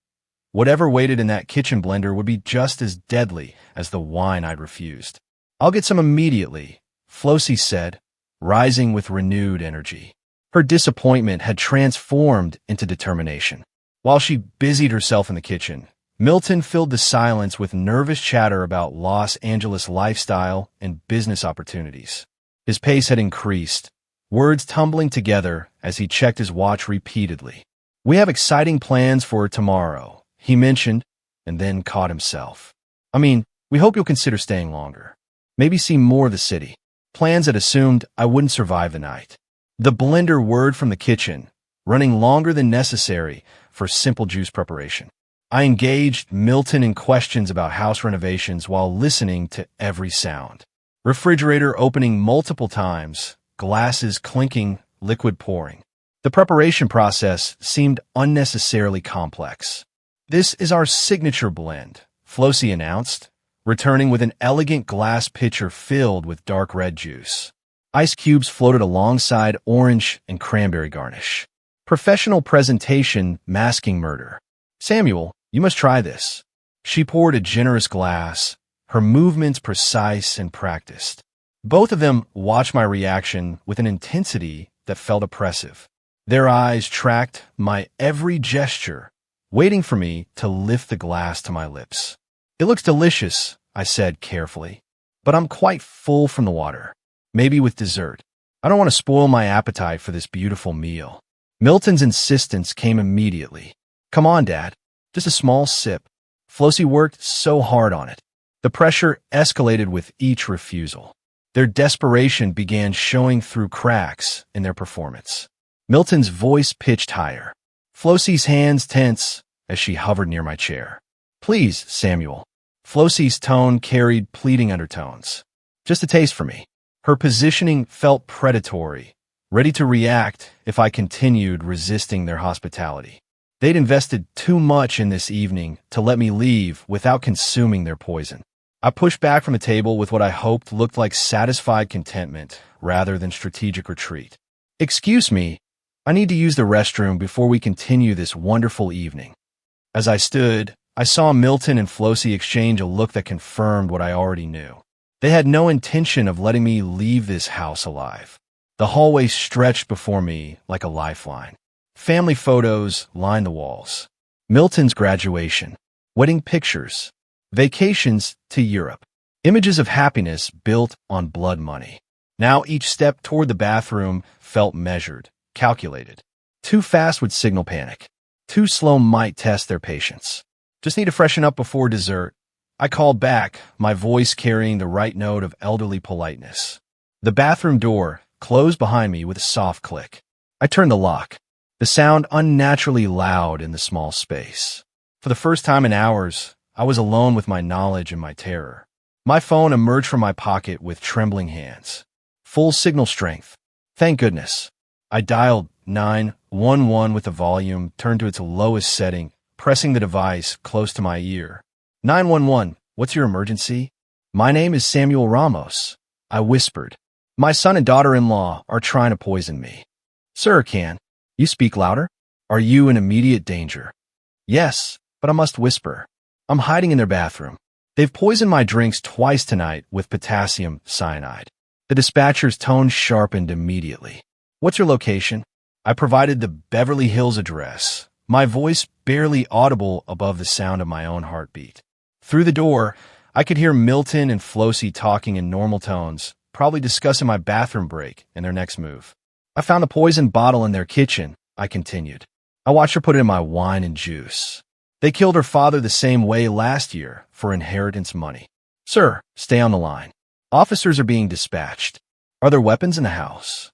Whatever waited in that kitchen blender would be just as deadly as the wine I'd refused. I'll get some immediately, Flossie said, rising with renewed energy. Her disappointment had transformed into determination. While she busied herself in the kitchen, Milton filled the silence with nervous chatter about Los Angeles lifestyle and business opportunities. His pace had increased, words tumbling together as he checked his watch repeatedly. We have exciting plans for tomorrow, he mentioned, and then caught himself. We hope you'll consider staying longer. Maybe see more of the city. Plans that assumed I wouldn't survive the night. The blender whirred from the kitchen, running longer than necessary for simple juice preparation. I engaged Milton in questions about house renovations while listening to every sound. Refrigerator opening multiple times, glasses clinking, liquid pouring. The preparation process seemed unnecessarily complex. This is our signature blend, Flossie announced, returning with an elegant glass pitcher filled with dark red juice. Ice cubes floated alongside orange and cranberry garnish. Professional presentation masking murder. Samuel, you must try this. She poured a generous glass, her movements precise and practiced. Both of them watched my reaction with an intensity that felt oppressive. Their eyes tracked my every gesture, waiting for me to lift the glass to my lips. It looks delicious, I said carefully, but I'm quite full from the water. Maybe with dessert. I don't want to spoil my appetite for this beautiful meal. Milton's insistence came immediately. Come on, Dad. Just a small sip. Flossie worked so hard on it. The pressure escalated with each refusal. Their desperation began showing through cracks in their performance. Milton's voice pitched higher. Flossie's hands tense as she hovered near my chair. Please, Samuel. Flossie's tone carried pleading undertones. Just a taste for me. Her positioning felt predatory, ready to react if I continued resisting their hospitality. They'd invested too much in this evening to let me leave without consuming their poison. I pushed back from the table with what I hoped looked like satisfied contentment rather than strategic retreat. Excuse me, I need to use the restroom before we continue this wonderful evening. As I stood, I saw Milton and Flossie exchange a look that confirmed what I already knew. They had no intention of letting me leave this house alive. The hallway stretched before me like a lifeline. Family photos lined the walls. Milton's graduation, wedding pictures, vacations to Europe, images of happiness built on blood money. Now each step toward the bathroom felt measured, calculated. Too fast would signal panic. Too slow might test their patience. Just need to freshen up before dessert. I called back, my voice carrying the right note of elderly politeness. The bathroom door closed behind me with a soft click. I turned the lock, the sound unnaturally loud in the small space. For the first time in hours, I was alone with my knowledge and my terror. My phone emerged from my pocket with trembling hands. Full signal strength. Thank goodness. I dialed 911 with the volume turned to its lowest setting, pressing the device close to my ear. 911, what's your emergency? My name is Samuel Ramos, I whispered. My son and daughter-in-law are trying to poison me. Sir, can you speak louder? Are you in immediate danger? Yes, but I must whisper. I'm hiding in their bathroom. They've poisoned my drinks twice tonight with potassium cyanide. The dispatcher's tone sharpened immediately. What's your location? I provided the Beverly Hills address, my voice barely audible above the sound of my own heartbeat. Through the door, I could hear Milton and Flossie talking in normal tones, probably discussing my bathroom break and their next move. I found a poison bottle in their kitchen, I continued. I watched her put it in my wine and juice. They killed her father the same way last year for inheritance money. Sir, stay on the line. Officers are being dispatched. Are there weapons in the house?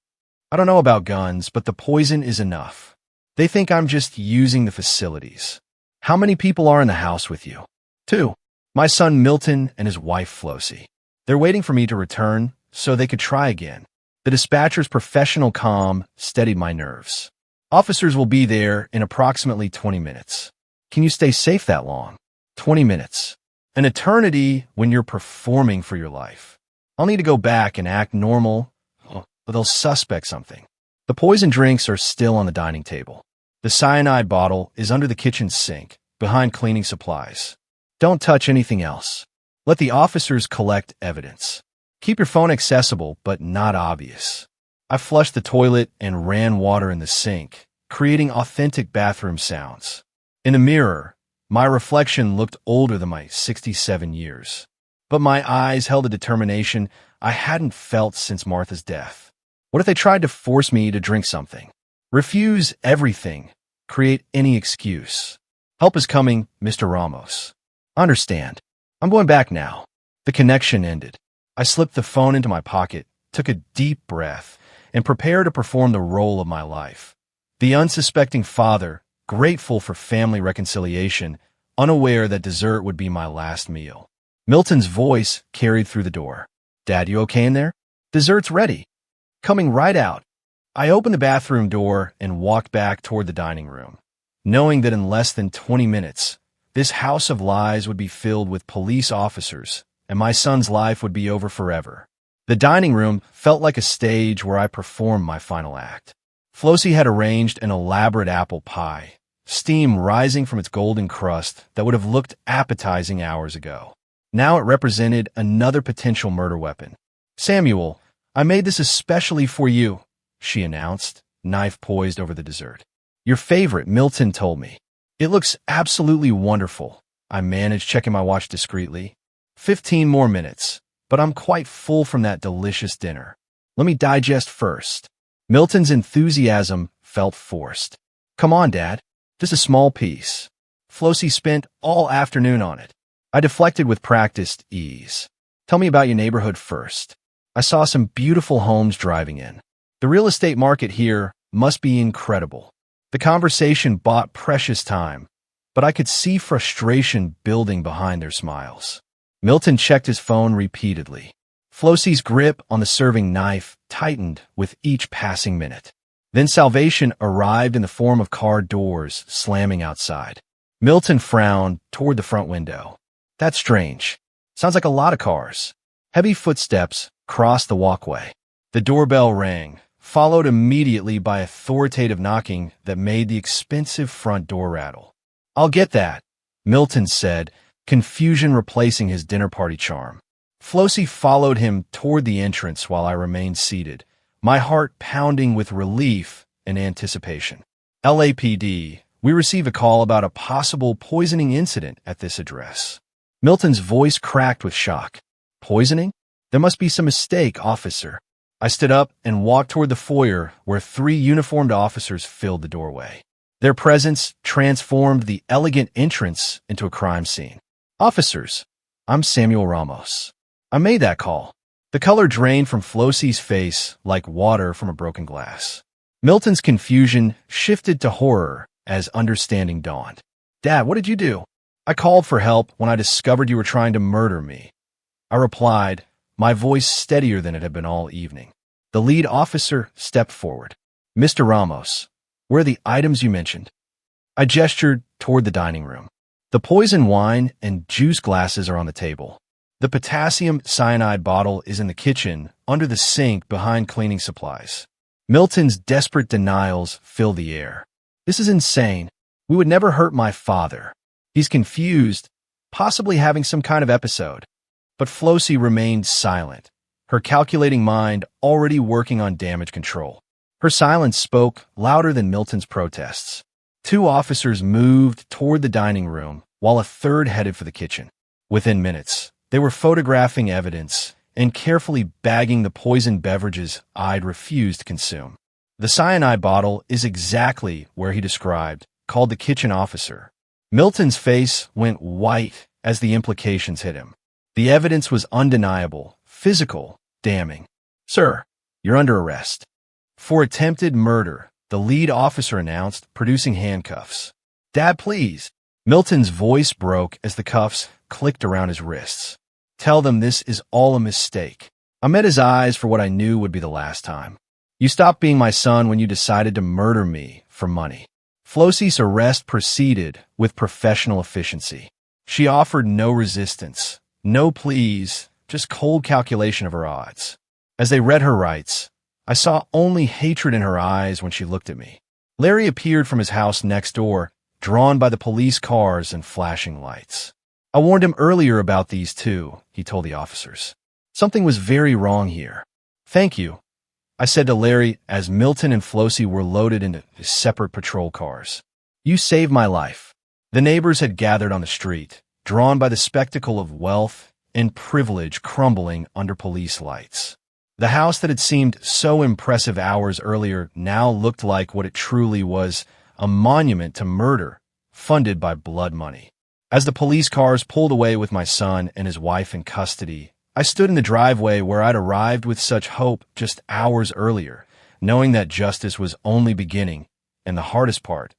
I don't know about guns, but the poison is enough. They think I'm just using the facilities. How many people are in the house with you? 2. My son Milton and his wife Flossie. They're waiting for me to return so they could try again. The dispatcher's professional calm steadied my nerves. Officers will be there in approximately 20 minutes. Can you stay safe that long? 20 minutes. An eternity when you're performing for your life. I'll need to go back and act normal, but they'll suspect something. The poison drinks are still on the dining table. The cyanide bottle is under the kitchen sink, behind cleaning supplies. Don't touch anything else. Let the officers collect evidence. Keep your phone accessible, but not obvious. I flushed the toilet and ran water in the sink, creating authentic bathroom sounds. In the mirror, my reflection looked older than my 67 years. But my eyes held a determination I hadn't felt since Martha's death. What if they tried to force me to drink something? Refuse everything. Create any excuse. Help is coming, Mr. Ramos. Understand. I'm going back now. The connection ended. I slipped the phone into my pocket, took a deep breath, and prepared to perform the role of my life. The unsuspecting father, grateful for family reconciliation, unaware that dessert would be my last meal. Milton's voice carried through the door. Dad, you okay in there? Dessert's ready. Coming right out. I opened the bathroom door and walked back toward the dining room, knowing that in less than 20 minutes, this house of lies would be filled with police officers, and my son's life would be over forever. The dining room felt like a stage where I performed my final act. Flossie had arranged an elaborate apple pie, steam rising from its golden crust that would have looked appetizing hours ago. Now it represented another potential murder weapon. Samuel, I made this especially for you, she announced, knife poised over the dessert. Your favorite, Milton told me. It looks absolutely wonderful. I managed, checking my watch discreetly. 15 more minutes, but I'm quite full from that delicious dinner. Let me digest first. Milton's enthusiasm felt forced. Come on, Dad. Just a small piece. Flossie spent all afternoon on it. I deflected with practiced ease. Tell me about your neighborhood first. I saw some beautiful homes driving in. The real estate market here must be incredible. The conversation bought precious time, but I could see frustration building behind their smiles. Milton checked his phone repeatedly. Flossie's grip on the serving knife tightened with each passing minute. Then salvation arrived in the form of car doors slamming outside. Milton frowned toward the front window. That's strange. Sounds like a lot of cars. Heavy footsteps crossed the walkway. The doorbell rang, followed immediately by authoritative knocking that made the expensive front door rattle. I'll get that, Milton said, confusion replacing his dinner party charm. Flossie followed him toward the entrance while I remained seated, my heart pounding with relief and anticipation. LAPD, we receive a call about a possible poisoning incident at this address. Milton's voice cracked with shock. Poisoning? There must be some mistake, officer. I stood up and walked toward the foyer where 3 uniformed officers filled the doorway. Their presence transformed the elegant entrance into a crime scene. Officers, I'm Samuel Ramos. I made that call. The color drained from Flossie's face like water from a broken glass. Milton's confusion shifted to horror as understanding dawned. Dad, what did you do? I called for help when I discovered you were trying to murder me. I replied, my voice steadier than it had been all evening. The lead officer stepped forward. Mr. Ramos, where are the items you mentioned? I gestured toward the dining room. The poison wine and juice glasses are on the table. The potassium cyanide bottle is in the kitchen, under the sink behind cleaning supplies. Milton's desperate denials fill the air. This is insane. We would never hurt my father. He's confused, possibly having some kind of episode. But Flossie remained silent, her calculating mind already working on damage control. Her silence spoke louder than Milton's protests. 2 officers moved toward the dining room, while a third headed for the kitchen. Within minutes, they were photographing evidence and carefully bagging the poisoned beverages I'd refused to consume. The cyanide bottle is exactly where he described, called the kitchen officer. Milton's face went white as the implications hit him. The evidence was undeniable, physical, damning. Sir, you're under arrest. For attempted murder, the lead officer announced, producing handcuffs. Dad, please. Milton's voice broke as the cuffs clicked around his wrists. Tell them this is all a mistake. I met his eyes for what I knew would be the last time. You stopped being my son when you decided to murder me for money. Flosie's arrest proceeded with professional efficiency. She offered no resistance, no pleas, just cold calculation of her odds. As they read her rights, I saw only hatred in her eyes when she looked at me. Larry appeared from his house next door, drawn by the police cars and flashing lights. I warned him earlier about these too, he told the officers. Something was very wrong here. Thank you, I said to Larry as Milton and Flosie were loaded into separate patrol cars. You saved my life. The neighbors had gathered on the street, drawn by the spectacle of wealth and privilege crumbling under police lights. The house that had seemed so impressive hours earlier now looked like what it truly was, a monument to murder, funded by blood money. As the police cars pulled away with my son and his wife in custody, I stood in the driveway where I'd arrived with such hope just hours earlier, knowing that justice was only beginning, and the hardest part,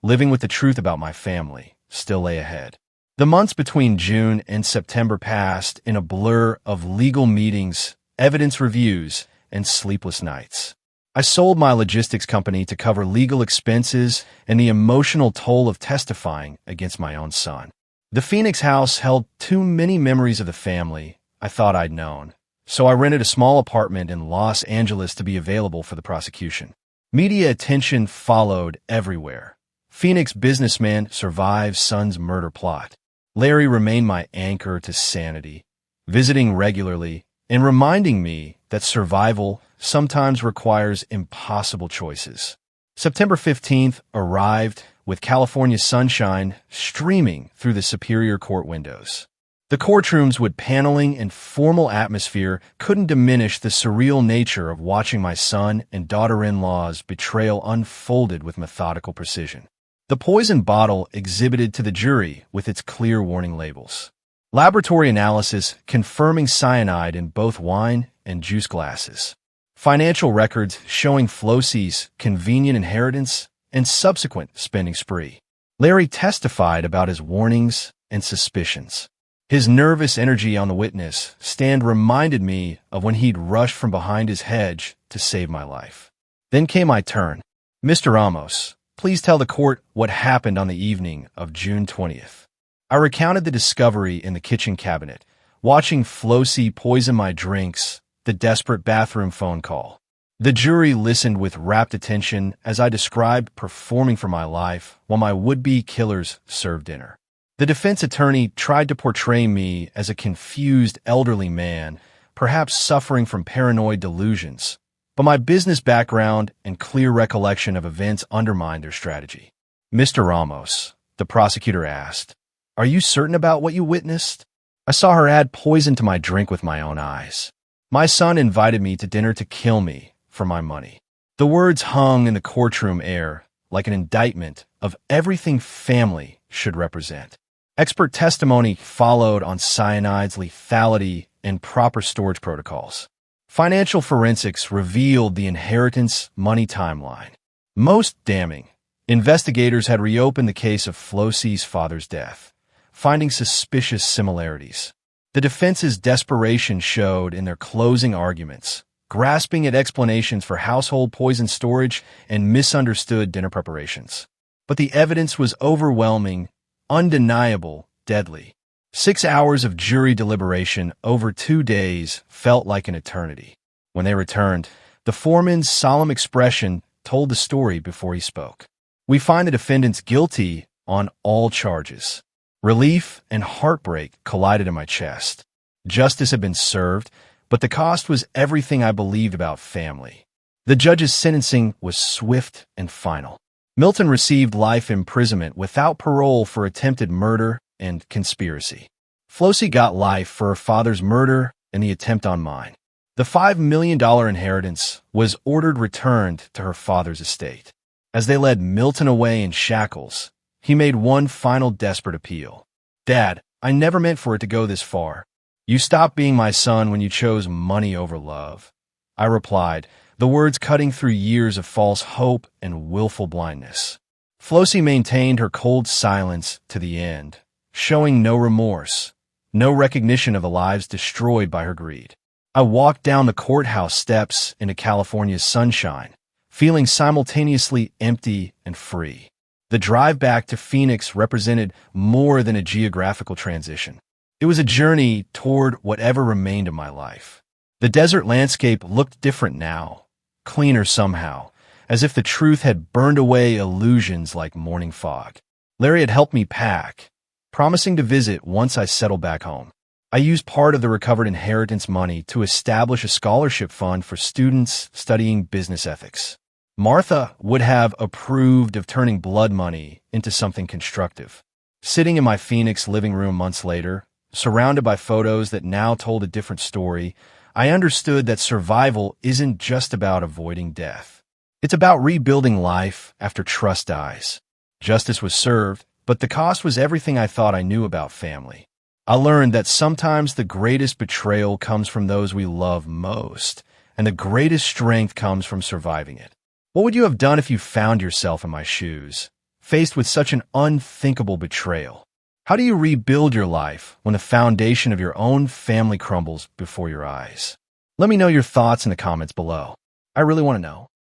living with the truth about my family, still lay ahead. The months between June and September passed in a blur of legal meetings, evidence reviews, and sleepless nights. I sold my logistics company to cover legal expenses and the emotional toll of testifying against my own son. The Phoenix house held too many memories of the family I thought I'd known, so I rented a small apartment in Los Angeles to be available for the prosecution. Media attention followed everywhere. Phoenix businessman survives son's murder plot. Larry remained my anchor to sanity, visiting regularly and reminding me that survival sometimes requires impossible choices. September 15th arrived with California sunshine streaming through the Superior Court windows. The courtrooms with paneling and formal atmosphere couldn't diminish the surreal nature of watching my son and daughter-in-law's betrayal unfolded with methodical precision. The poison bottle exhibited to the jury with its clear warning labels. Laboratory analysis confirming cyanide in both wine and juice glasses. Financial records showing Flosie's convenient inheritance and subsequent spending spree. Larry testified about his warnings and suspicions. His nervous energy on the witness stand reminded me of when he'd rushed from behind his hedge to save my life. Then came my turn. Mr. Ramos, please tell the court what happened on the evening of June 20th. I recounted the discovery in the kitchen cabinet, watching Flosie poison my drinks, the desperate bathroom phone call. The jury listened with rapt attention as I described performing for my life while my would-be killers served dinner. The defense attorney tried to portray me as a confused elderly man, perhaps suffering from paranoid delusions, but my business background and clear recollection of events undermined their strategy. Mr. Ramos, the prosecutor asked, are you certain about what you witnessed? I saw her add poison to my drink with my own eyes. My son invited me to dinner to kill me for my money. The words hung in the courtroom air like an indictment of everything family should represent. Expert testimony followed on cyanide's lethality and proper storage protocols. Financial forensics revealed the inheritance money timeline. Most damning, investigators had reopened the case of Flosie's father's death, finding suspicious similarities. The defense's desperation showed in their closing arguments, grasping at explanations for household poison storage and misunderstood dinner preparations. But the evidence was overwhelming, undeniable, deadly. 6 hours of jury deliberation over 2 days felt like an eternity. When they returned, the foreman's solemn expression told the story before he spoke. We find the defendants guilty on all charges. Relief and heartbreak collided in my chest. Justice had been served, but the cost was everything I believed about family. The judge's sentencing was swift and final. Milton received life imprisonment without parole for attempted murder and conspiracy. Flosie got life for her father's murder and the attempt on mine. The $5 million inheritance was ordered returned to her father's estate. As they led Milton away in shackles, he made one final desperate appeal. Dad, I never meant for it to go this far. You stopped being my son when you chose money over love. I replied, the words cutting through years of false hope and willful blindness. Flosie maintained her cold silence to the end, showing no remorse, no recognition of the lives destroyed by her greed. I walked down the courthouse steps into California's sunshine, feeling simultaneously empty and free. The drive back to Phoenix represented more than a geographical transition. It was a journey toward whatever remained of my life. The desert landscape looked different now, cleaner somehow, as if the truth had burned away illusions like morning fog. Larry had helped me pack, promising to visit once I settled back home. I used part of the recovered inheritance money to establish a scholarship fund for students studying business ethics. Martha would have approved of turning blood money into something constructive. Sitting in my Phoenix living room months later, surrounded by photos that now told a different story, I understood that survival isn't just about avoiding death. It's about rebuilding life after trust dies. Justice was served, but the cost was everything I thought I knew about family. I learned that sometimes the greatest betrayal comes from those we love most, and the greatest strength comes from surviving it. What would you have done if you found yourself in my shoes, faced with such an unthinkable betrayal? How do you rebuild your life when the foundation of your own family crumbles before your eyes? Let me know your thoughts in the comments below. I really want to know.